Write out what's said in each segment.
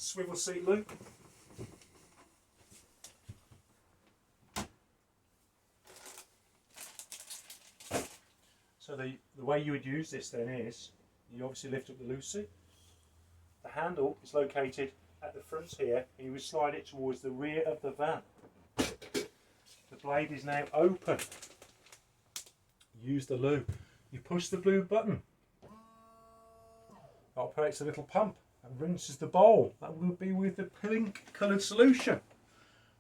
swivel seat loo. So the way you would use this then is, you obviously lift up the loo seat. The handle is located at the front here, and you would slide it towards the rear of the van. The blade is now open. Use the loo. You push the blue button. That operates a little pump and rinses the bowl. That will be with the pink coloured solution.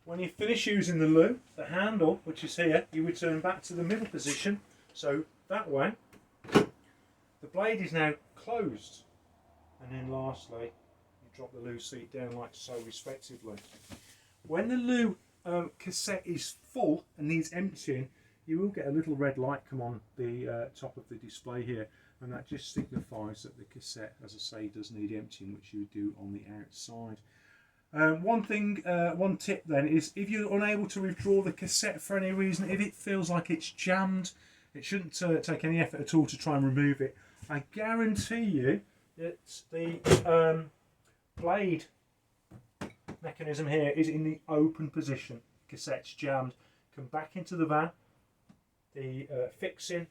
When you finish using the loo, the handle, which is here, you return back to the middle position. So that way, the blade is now closed. And then lastly, you drop the loo seat down like so respectively. When the loo cassette is full and needs emptying, you will get a little red light come on the top of the display here, and that just signifies that the cassette, as I say, does need emptying, which you would do on the outside. One tip then is, if you're unable to withdraw the cassette for any reason, if it feels like it's jammed, it shouldn't take any effort at all to try and remove it. I guarantee you that the blade mechanism here is in the open position. Cassette's jammed. Come back into the van. The fixing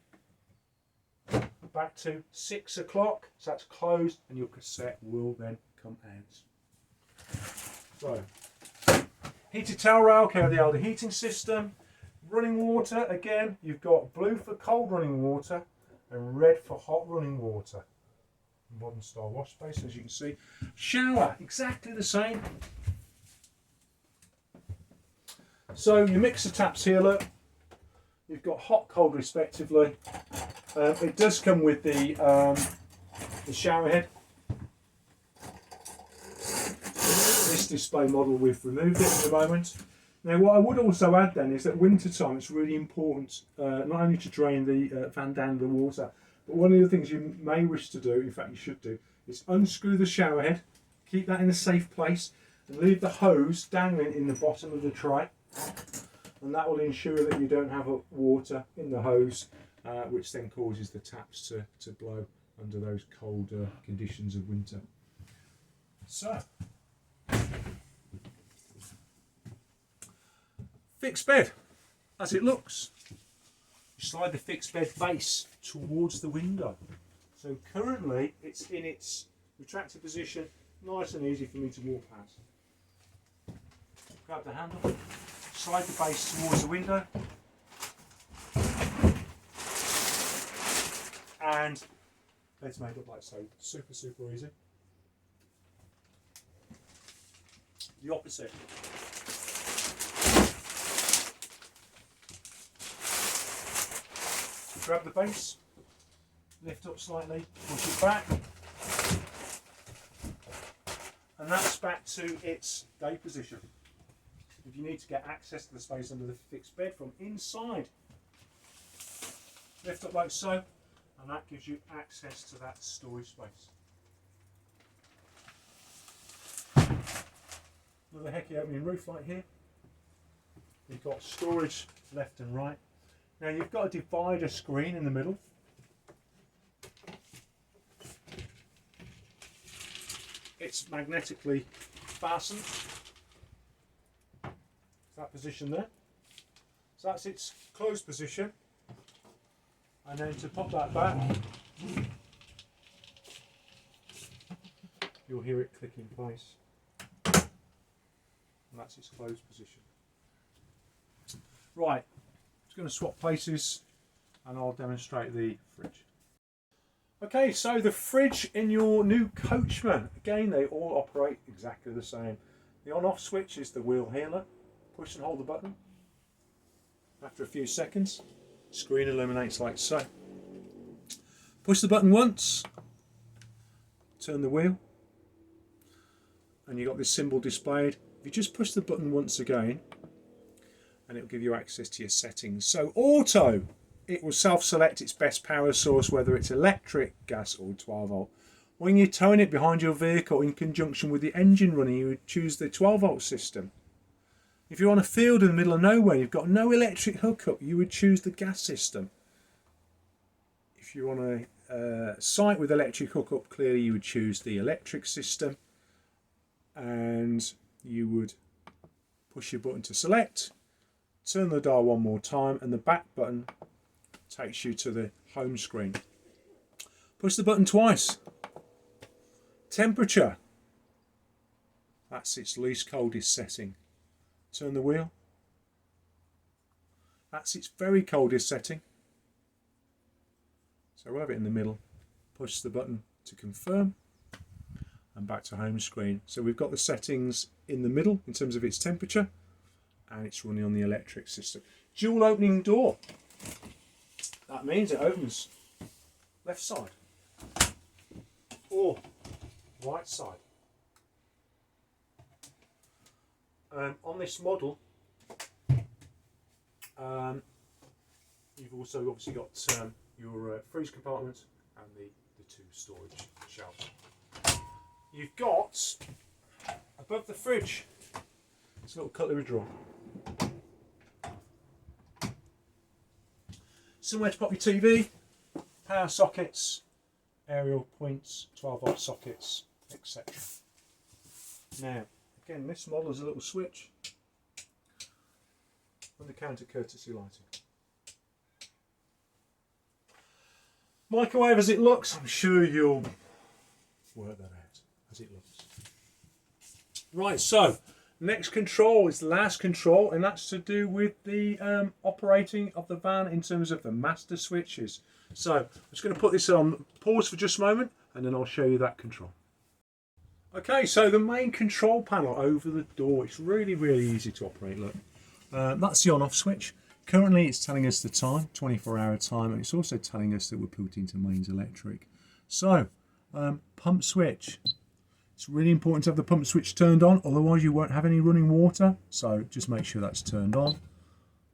back to 6 o'clock, so that's closed, and your cassette will then come out. So, heated towel rail, carry the Alder heating system. Running water, again, you've got blue for cold running water and red for hot running water. Modern style wash space, as you can see. Shower, exactly the same. So your mixer taps here, look. You've got hot, cold respectively. It does come with the shower head. This display model, we've removed it at the moment. Now what I would also add then is that winter time it's really important not only to drain the van down the water, but one of the things you may wish to do, in fact you should do, is unscrew the shower head, keep that in a safe place, and leave the hose dangling in the bottom of the tray. And that will ensure that you don't have water in the hose, which then causes the taps to blow under those cold conditions of winter. So, fixed bed, as it looks. You slide the fixed bed base towards the window. So currently it's in its retracted position, nice and easy for me to walk past. Grab the handle, slide the base towards the window, and bed's made up like so. Super easy. The opposite. Grab the base, lift up slightly, push it back, and that's back to its day position. If you need to get access to the space under the fixed bed from inside, lift up like so, and that gives you access to that storage space. Another hecky opening roof light here. You've got storage left and right. Now you've got a divider screen in the middle. It's magnetically fastened. That position there. So that's its closed position. And then to pop that back, you'll hear it click in place. And that's its closed position. Right. Going to swap places and I'll demonstrate the fridge. Okay, so the fridge in your new Coachman, again they all operate exactly the same. The on-off switch is the wheel here, look. Push and hold the button. After a few seconds, screen illuminates like so. Push the button once, turn the wheel, and you've got this symbol displayed. If you just push the button once again, and it will give you access to your settings. So auto, it will self-select its best power source, whether it's electric, gas or 12 volt. When you're towing it behind your vehicle in conjunction with the engine running, you would choose the 12 volt system. If you're on a field in the middle of nowhere, you've got no electric hookup, you would choose the gas system. If you're on a site with electric hookup, clearly you would choose the electric system. and you would push your button to select, turn the dial one more time, and the back button takes you to the home screen. Push the button twice. Temperature, that's its least coldest setting. Turn the wheel, that's its very coldest setting. So we'll have it in the middle. Push the button to confirm, and back to home screen. So we've got the settings in the middle in terms of its temperature, and it's running on the electric system. Dual opening door. That means it opens left side or right side. On this model, you've also obviously got your freeze compartment and the two storage shelves. You've got, above the fridge, this little cutlery drawer. Somewhere to pop your TV, power sockets, aerial points, 12-volt sockets, etc. Now, again, this model is a little switch on the counter courtesy lighting. Microwave as it looks, I'm sure you'll work that out as it looks. Right, so next control is the last control, and that's to do with the operating of the van in terms of the master switches. So I'm just going to put this on pause for just a moment, and then I'll show you that control. Okay, so the main control panel over the door, it's really, really easy to operate. Look, that's the on-off switch. Currently it's telling us the time, 24-hour time, and it's also telling us that we're put into mains electric. So, pump switch. It's really important to have the pump switch turned on, otherwise you won't have any running water. So just make sure that's turned on.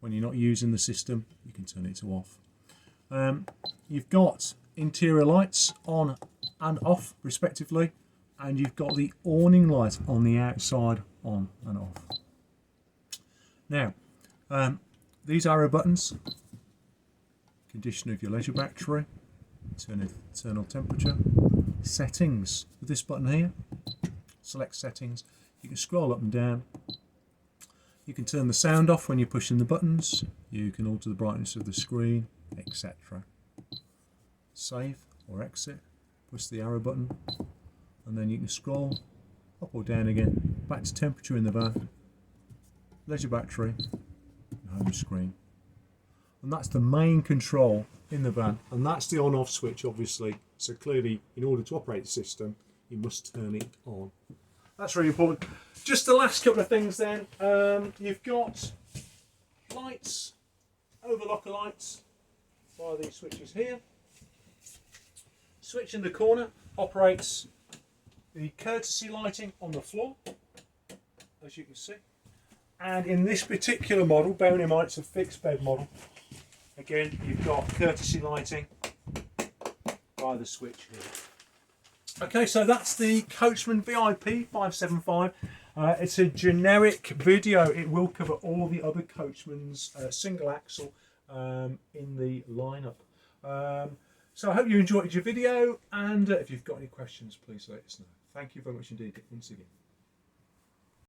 When you're not using the system, you can turn it to off. You've got interior lights on and off respectively, and you've got the awning light on the outside on and off. Now, these arrow buttons, condition of your leisure battery, internal temperature, settings. With this button here, select settings. You can scroll up and down. You can turn the sound off when you're pushing the buttons. You can alter the brightness of the screen, etc. Save or exit, push the arrow button, and then you can scroll up or down again, back to temperature in the van, leisure battery, and home screen. And that's the main control in the van, and that's the on-off switch obviously. So clearly, in order to operate the system, you must turn it on. That's really important. Just the last couple of things then. You've got lights, overlocker lights via these switches here. Switch in the corner operates the courtesy lighting on the floor, as you can see. And in this particular model, bearing in mind it's a fixed bed model, again, you've got courtesy lighting by the switch here. Okay, so that's the Coachman VIP 575. It's a generic video. It will cover all the other Coachman's single axle in the lineup. So I hope you enjoyed your video, and if you've got any questions, please let us know. Thank you very much indeed once again.